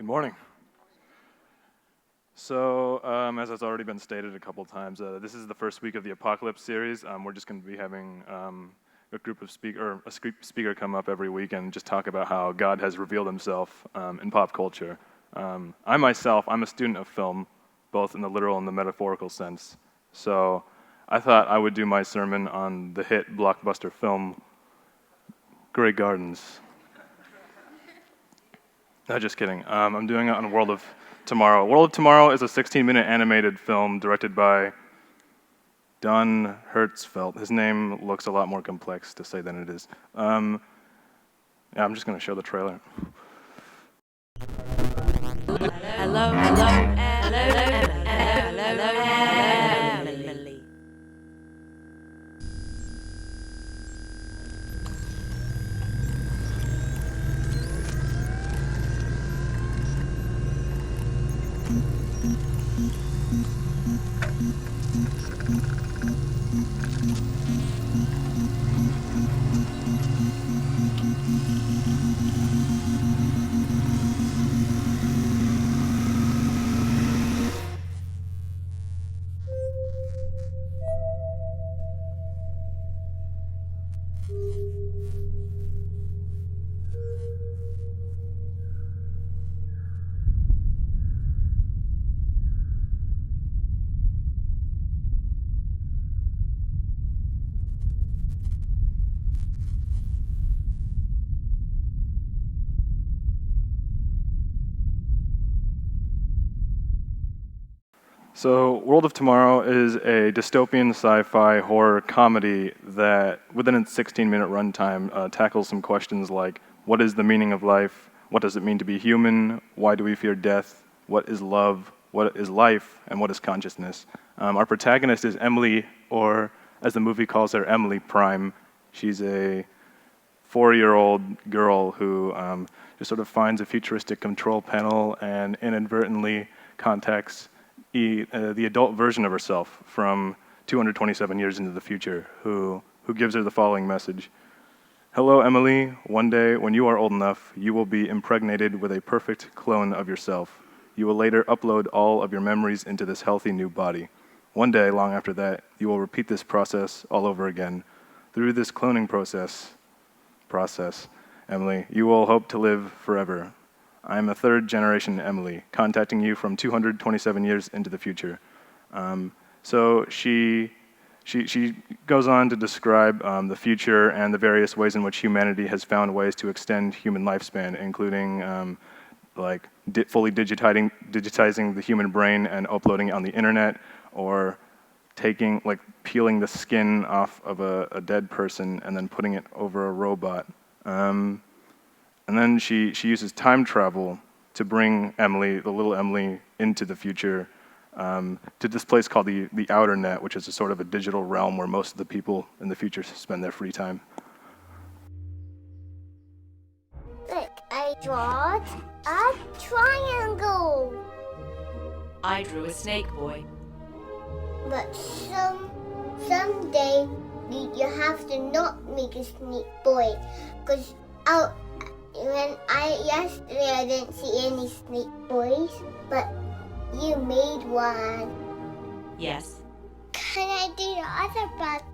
Good morning. So, as has already been stated a couple times, this is the first week of the Apocalypse series. We're just going to be having a group of speaker come up every week and just talk about how God has revealed Himself in pop culture. I'm a student of film, both in the literal and the metaphorical sense. So, I thought I would do my sermon on the hit blockbuster film, Grey Gardens. No, just kidding. I'm doing it on World of Tomorrow. World of Tomorrow is a 16-minute animated film directed by Don Hertzfeldt. His name looks a lot more complex to say than it is. I'm just going to show the trailer. Hello, Emily. So, World of Tomorrow is a dystopian sci-fi horror comedy that, within its 16-minute runtime, tackles some questions like, what is the meaning of life? What does it mean to be human? Why do we fear death? What is love? What is life? And what is consciousness? Our protagonist is Emily, or as the movie calls her, Emily Prime. She's a 4-year-old girl who just sort of finds a futuristic control panel and inadvertently contacts the adult version of herself from 227 years into the future, who gives her the following message. Hello, Emily. One day, when you are old enough, you will be impregnated with a perfect clone of yourself. You will later upload all of your memories into this healthy new body. One day, long after that, you will repeat this process all over again. Through this cloning process, Emily, you will hope to live forever. I am a third-generation Emily, contacting you from 227 years into the future. So she goes on to describe the future and the various ways in which humanity has found ways to extend human lifespan, including fully digitizing the human brain and uploading it on the internet, or peeling the skin off of a dead person and then putting it over a robot. And then she uses time travel to bring Emily, the little Emily, into the future, to this place called the Outer Net, which is a sort of a digital realm where most of the people in the future spend their free time. Look, I drew a triangle. I drew a snake boy. But someday you have to not make a snake boy, because yesterday I didn't see any snake boys, but you made one. Yes. Can I do the other but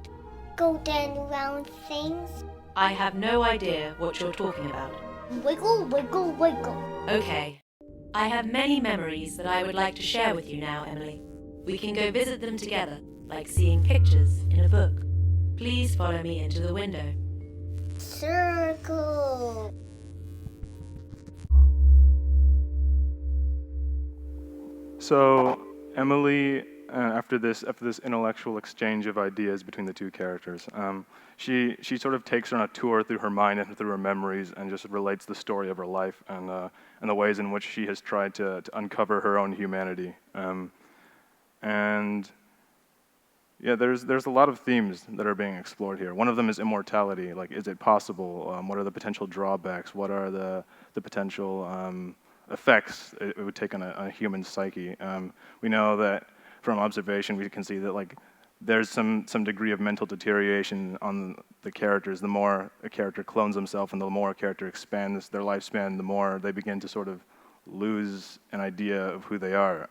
go down round things? I have no idea what you're talking about. Wiggle, wiggle, wiggle. Okay. I have many memories that I would like to share with you now, Emily. We can go visit them together, like seeing pictures in a book. Please follow me into the window. Circle. So Emily, after this intellectual exchange of ideas between the two characters, she sort of takes her on a tour through her mind and through her memories, and just relates the story of her life and the ways in which she has tried to uncover her own humanity. And yeah, there's a lot of themes that are being explored here. One of them is immortality. Like, is it possible? What are the potential drawbacks? What are the potential effects it would take on a human psyche? We know that from observation, we can see that there's some degree of mental deterioration on the characters. The more a character clones himself and the more a character expands their lifespan, the more they begin to sort of lose an idea of who they are.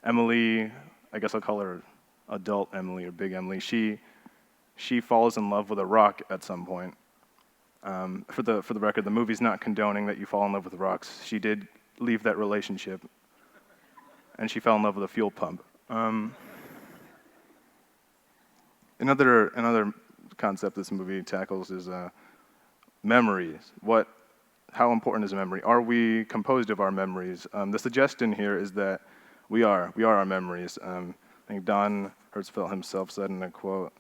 Emily, I guess I'll call her adult Emily or big Emily, she falls in love with a rock at some point. For the record, the movie's not condoning that you fall in love with rocks. She did leave that relationship, and she fell in love with a fuel pump. Another concept this movie tackles is memories. How important is memory? Are we composed of our memories? The suggestion here is that we are our memories. I think Don Hertzfeldt himself said in a quote,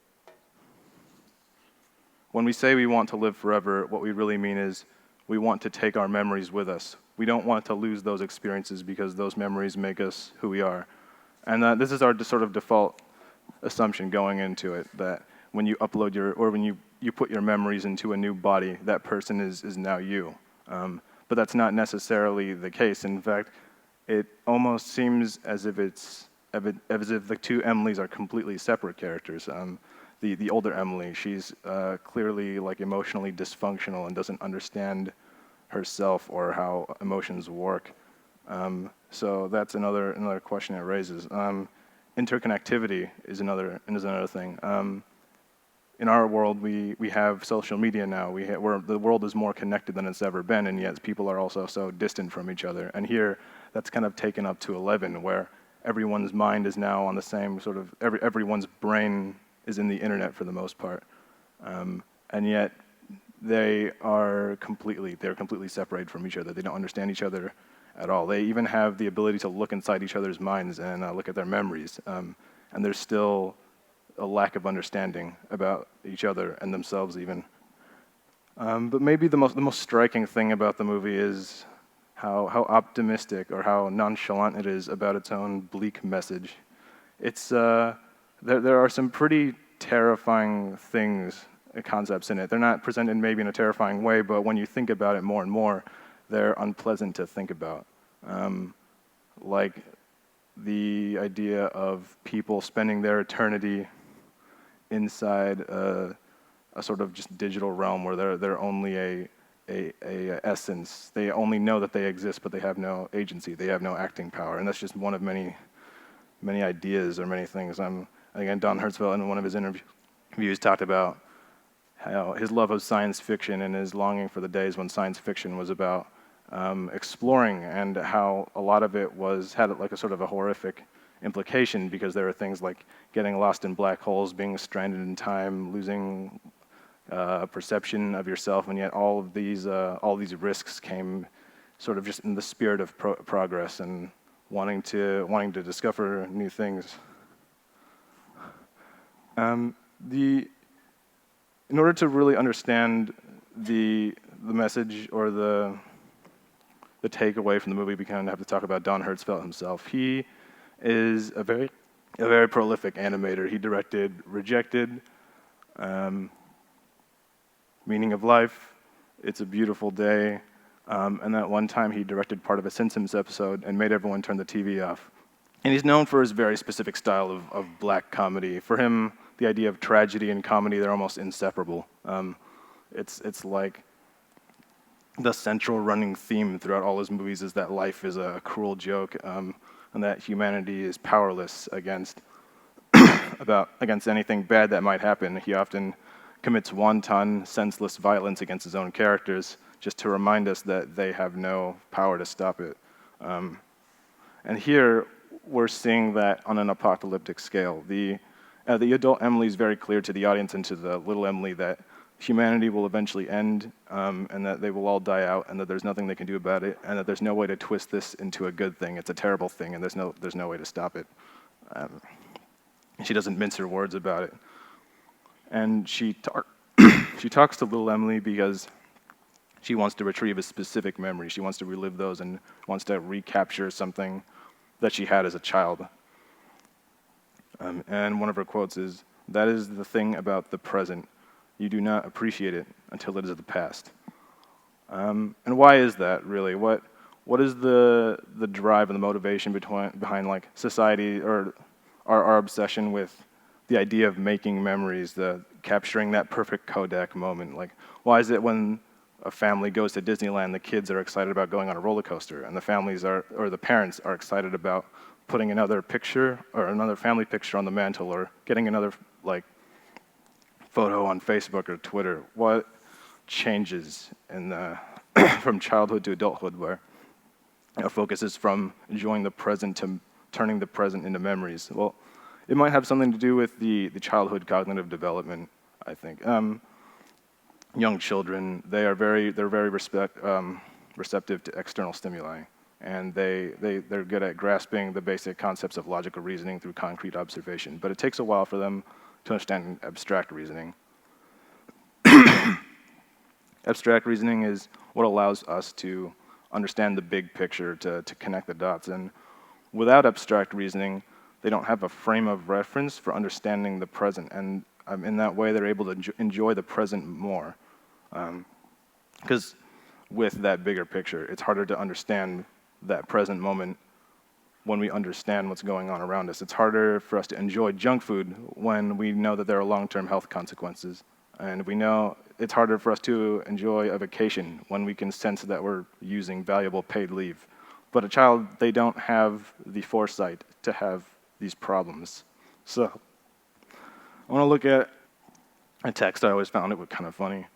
"When we say we want to live forever, what we really mean is we want to take our memories with us. We don't want to lose those experiences because those memories make us who we are." And this is our sort of default assumption going into it, that when you upload when you put your memories into a new body, that person is now you. But that's not necessarily the case. In fact, it almost seems as if the two Emilys are completely separate characters. The older Emily, she's clearly like emotionally dysfunctional and doesn't understand herself or how emotions work. So that's another question it raises. Interconnectivity is another thing. In our world, we have social media now. Where the world is more connected than it's ever been, and yet people are also so distant from each other. And here, that's kind of taken up to 11, where everyone's mind is now on the same sort of everyone's brain is in the internet for the most part, and yet they're completely separated from each other. They don't understand each other at all. They even have the ability to look inside each other's minds and look at their memories, and there's still a lack of understanding about each other and themselves even. But maybe the most striking thing about the movie is how optimistic or how nonchalant it is about its own bleak message. It's there are some pretty terrifying concepts in it. They're not presented maybe in a terrifying way, but when you think about it more and more, they're unpleasant to think about. Like the idea of people spending their eternity inside a sort of just digital realm where they're only a essence. They only know that they exist, but they have no agency. They have no acting power, and that's just one of many ideas or many things. Again, Don Hertzfeldt in one of his interviews talked about how his love of science fiction and his longing for the days when science fiction was about exploring, and how a lot of it had like a sort of a horrific implication, because there are things like getting lost in black holes, being stranded in time, losing perception of yourself, and yet all these risks came sort of just in the spirit of progress and wanting to discover new things. In order to really understand the message or the takeaway from the movie, we kind of have to talk about Don Hertzfeldt himself. He is a very prolific animator. He directed Rejected, Meaning of Life, It's a Beautiful Day, and that one time he directed part of a Simpsons episode and made everyone turn the TV off. And he's known for his very specific style of black comedy. For him, the idea of tragedy and comedy, they're almost inseparable. It's like the central running theme throughout all his movies is that life is a cruel joke, and that humanity is powerless against anything bad that might happen. He often commits wanton, senseless violence against his own characters just to remind us that they have no power to stop it. And here, we're seeing that on an apocalyptic scale. The adult Emily is very clear to the audience and to the little Emily that humanity will eventually end, and that they will all die out, and that there's nothing they can do about it, and that there's no way to twist this into a good thing. It's a terrible thing, and there's no way to stop it. She doesn't mince her words about it. And she talks to little Emily because she wants to retrieve a specific memory. She wants to relive those and wants to recapture something that she had as a child. And one of her quotes is, "That is the thing about the present. You do not appreciate it until it is the past." And why is that, really? What is the drive and the motivation behind like society or our obsession with the idea of making memories, the capturing that perfect Kodak moment? Like, why is it when a family goes to Disneyland, the kids are excited about going on a roller coaster, and the parents are excited about putting another picture or another family picture on the mantle or getting another like photo on Facebook or Twitter. What changes in the from childhood to adulthood where our focus is from enjoying the present to turning the present into memories? Well, it might have something to do with the childhood cognitive development, I think. Young children, they're very receptive to external stimuli, and they're good at grasping the basic concepts of logical reasoning through concrete observation. But it takes a while for them to understand abstract reasoning. Abstract reasoning is what allows us to understand the big picture, to connect the dots. And without abstract reasoning, they don't have a frame of reference for understanding the present. And in that way, they're able to enjoy the present more. Because with that bigger picture, it's harder to understand that present moment when we understand what's going on around us. It's harder for us to enjoy junk food when we know that there are long-term health consequences. And we know it's harder for us to enjoy a vacation when we can sense that we're using valuable paid leave. But a child, they don't have the foresight to have these problems. So I want to look at a text. I always found it was kind of funny.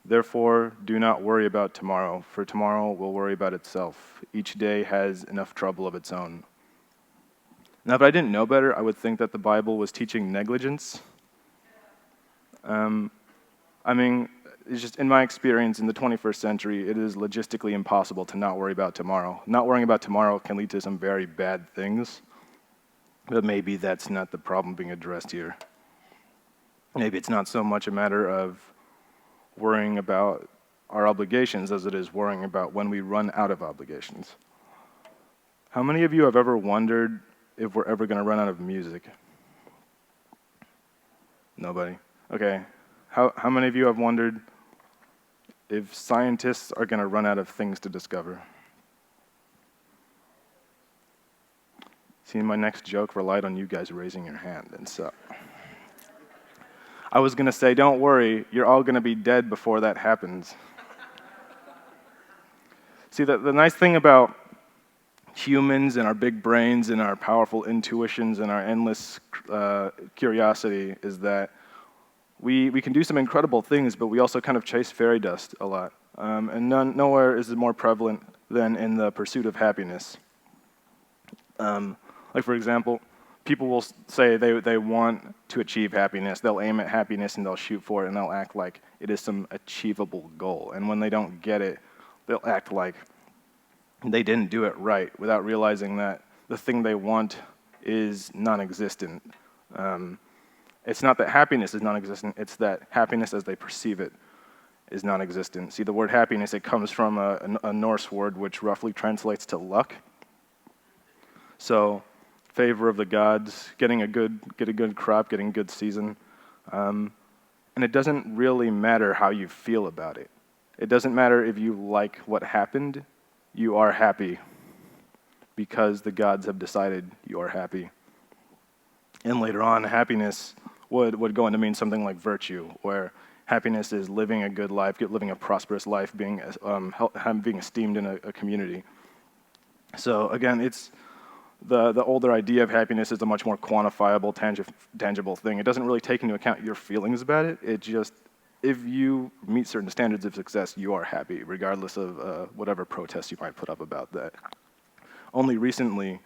Therefore, do not worry about tomorrow, for tomorrow will worry about itself. Each day has enough trouble of its own. Now, if I didn't know better, I would think that the Bible was teaching negligence. I mean, it's just in my experience in the 21st century, it is logistically impossible to not worry about tomorrow. Not worrying about tomorrow can lead to some very bad things, but maybe that's not the problem being addressed here. Maybe it's not so much a matter of worrying about our obligations as it is worrying about when we run out of obligations. How many of you have ever wondered if we're ever going to run out of music? Nobody? Okay. How many of you have wondered if scientists are going to run out of things to discover? See, my next joke relied on you guys raising your hand, and so I was going to say, don't worry, you're all going to be dead before that happens. See, the nice thing about humans and our big brains and our powerful intuitions and our endless curiosity is that we can do some incredible things, but we also kind of chase fairy dust a lot. And nowhere is it more prevalent than in the pursuit of happiness. Like, for example, people will say they want to achieve happiness. They'll aim at happiness and they'll shoot for it and they'll act like it is some achievable goal. And when they don't get it, they'll act like they didn't do it right without realizing that the thing they want is non-existent. It's not that happiness is non-existent, it's that happiness as they perceive it is non-existent. See, the word happiness, it comes from a Norse word which roughly translates to luck. So, favor of the gods, get a good crop, getting a good season. And it doesn't really matter how you feel about it. It doesn't matter if you like what happened, you are happy because the gods have decided you are happy. And later on, happiness would go on to mean something like virtue, where happiness is living a good life, living a prosperous life, being esteemed in a community. So again, it's the older idea of happiness is a much more quantifiable, tangible thing. It doesn't really take into account your feelings about it. It just, if you meet certain standards of success, you are happy, regardless of whatever protests you might put up about that. Only recently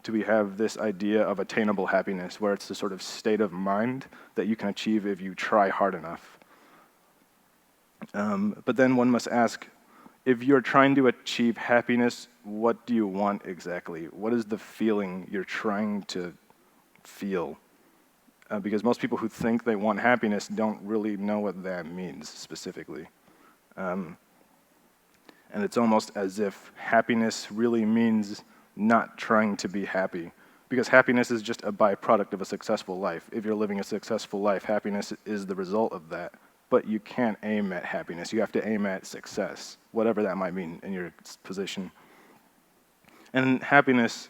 do we have this idea of attainable happiness, where it's the sort of state of mind that you can achieve if you try hard enough. But then one must ask, if you're trying to achieve happiness, what do you want exactly? What is the feeling you're trying to feel? Because most people who think they want happiness don't really know what that means specifically. And it's almost as if happiness really means not trying to be happy. Because happiness is just a byproduct of a successful life. If you're living a successful life, happiness is the result of that. But you can't aim at happiness. You have to aim at success, whatever that might mean in your position. And happiness,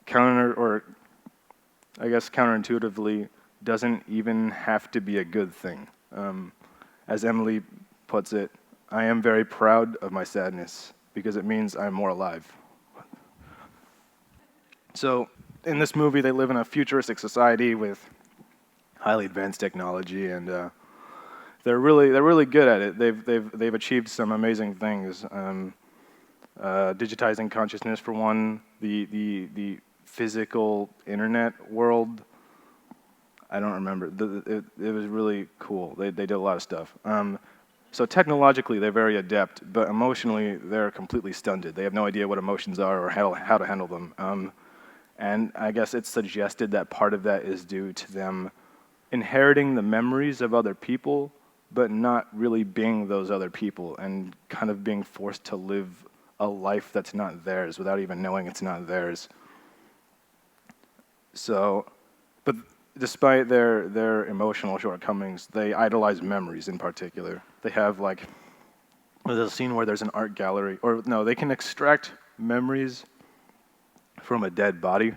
counterintuitively, doesn't even have to be a good thing. As Emily puts it, I am very proud of my sadness because it means I'm more alive. So, in this movie, they live in a futuristic society with highly advanced technology, and they're really good at it. They've achieved some amazing things. Digitizing consciousness for one, the physical internet world. I don't remember. It was really cool. They did a lot of stuff. So technologically, they're very adept, but emotionally, they're completely stunted. They have no idea what emotions are or how to handle them. And I guess it's suggested that part of that is due to them inheriting the memories of other people, but not really being those other people, and kind of being forced to live a life that's not theirs without even knowing it's not theirs. So, but despite their emotional shortcomings, they idolize memories in particular. They have there's a scene where there's an art gallery, or no, they can extract memories from a dead body,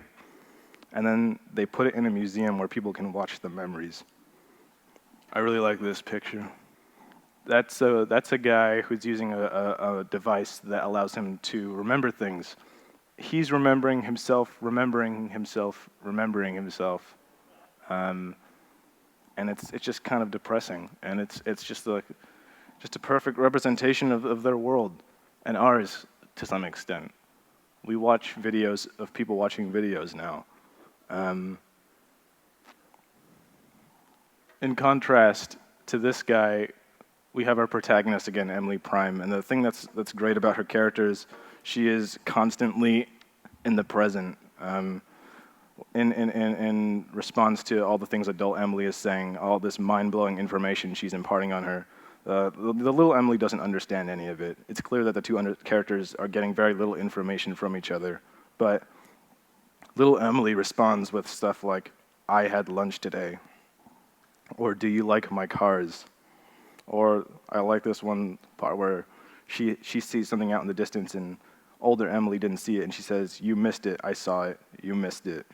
and then they put it in a museum where people can watch the memories. I really like this picture. That's a guy who's using a device that allows him to remember things. He's remembering himself, remembering himself, remembering himself, and it's just kind of depressing, and it's just a perfect representation of their world and ours to some extent. We watch videos of people watching videos now. In contrast to this guy, we have our protagonist again, Emily Prime, and the thing that's great about her character is she is constantly in the present. In response to all the things adult Emily is saying, all this mind-blowing information she's imparting on her, the little Emily doesn't understand any of it. It's clear that the two characters are getting very little information from each other, but little Emily responds with stuff like, "I had lunch today," or "Do you like my cars?" Or I like this one part where she sees something out in the distance and older Emily didn't see it, and she says, "You missed it, I saw it, you missed it."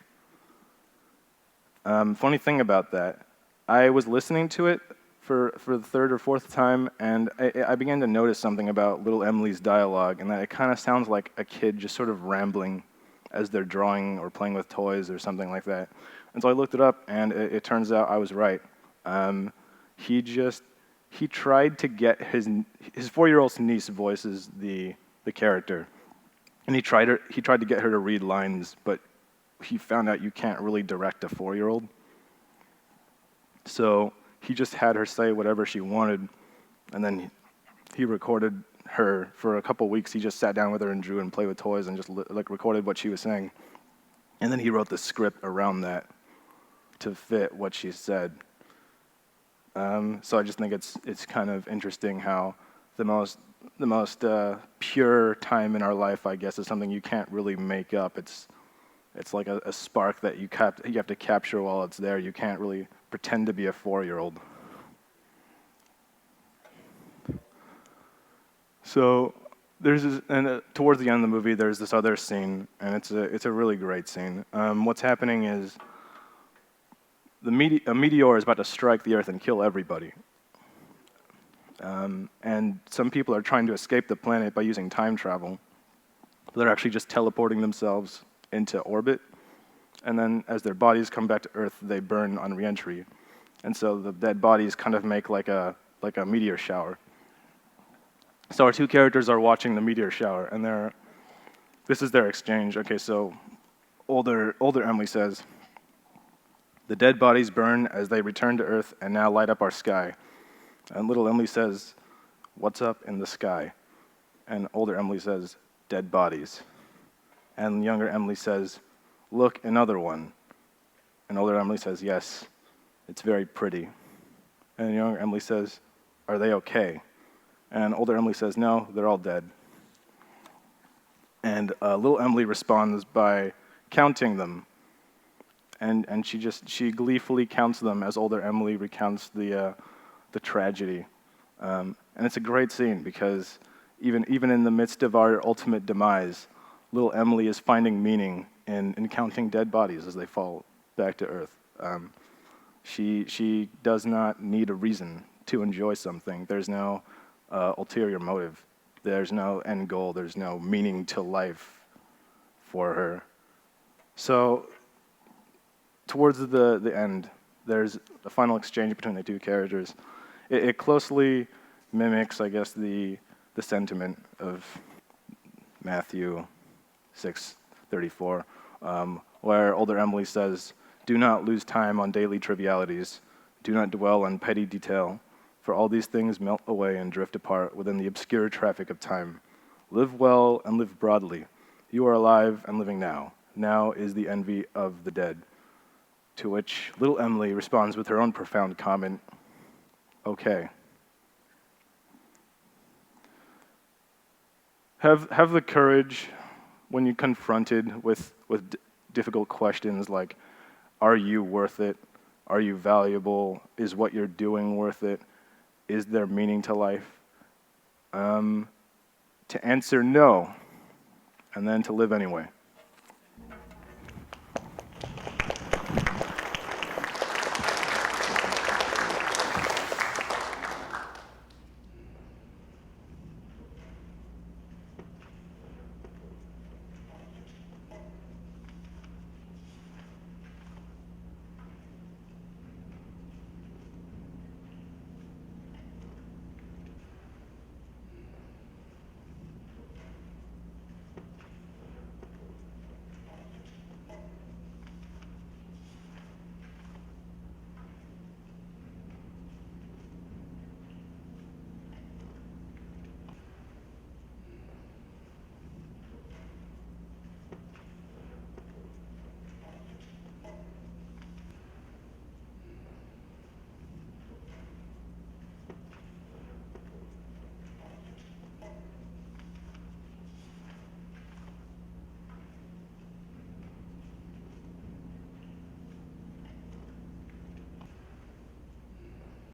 Funny thing about that, I was listening to it for the third or fourth time, and I began to notice something about little Emily's dialogue, and that it kind of sounds like a kid just sort of rambling as they're drawing or playing with toys or something like that. And so I looked it up, and it turns out I was right. He tried to get his 4-year-old niece voices the character, and he tried to get her to read lines, but he found out you can't really direct a 4-year-old. So he just had her say whatever she wanted, and then he recorded her for a couple weeks. He just sat down with her and drew and played with toys and just recorded what she was saying, and then he wrote the script around that to fit what she said. So I just think it's kind of interesting how the most pure time in our life, I guess, is something you can't really make up. It's like a spark that you have to capture while it's there. You can't really pretend to be a 4-year-old. So there's this, and towards the end of the movie, there's this other scene, and it's a really great scene. What's happening is a meteor is about to strike the Earth and kill everybody. And some people are trying to escape the planet by using time travel. They're actually just teleporting themselves into orbit, and then as their bodies come back to Earth, they burn on re-entry. And so the dead bodies kind of make like a meteor shower. So our two characters are watching the meteor shower, and this is their exchange. Okay, so older Emily says, "The dead bodies burn as they return to Earth and now light up our sky." And little Emily says, "What's up in the sky?" And older Emily says, "Dead bodies." And younger Emily says, "Look, another one." And older Emily says, "Yes, it's very pretty." And younger Emily says, "Are they okay?" And older Emily says, "No, they're all dead." And little Emily responds by counting them. And she gleefully counts them as older Emily recounts the tragedy. And it's a great scene because even in the midst of our ultimate demise, little Emily is finding meaning in counting dead bodies as they fall back to Earth. She does not need a reason to enjoy something. There's no ulterior motive. There's no end goal. There's no meaning to life for her. So towards the end, there's a final exchange between the two characters. It closely mimics, I guess, the sentiment of Matthew 6:34, where older Emily says, "Do not lose time on daily trivialities. Do not dwell on petty detail, for all these things melt away and drift apart within the obscure traffic of time. Live well and live broadly. You are alive and living now. Now is the envy of the dead." To which little Emily responds with her own profound comment, "Okay." Have the courage when you're confronted with difficult questions like, are you worth it? Are you valuable? Is what you're doing worth it? Is there meaning to life? To answer no, and then to live anyway.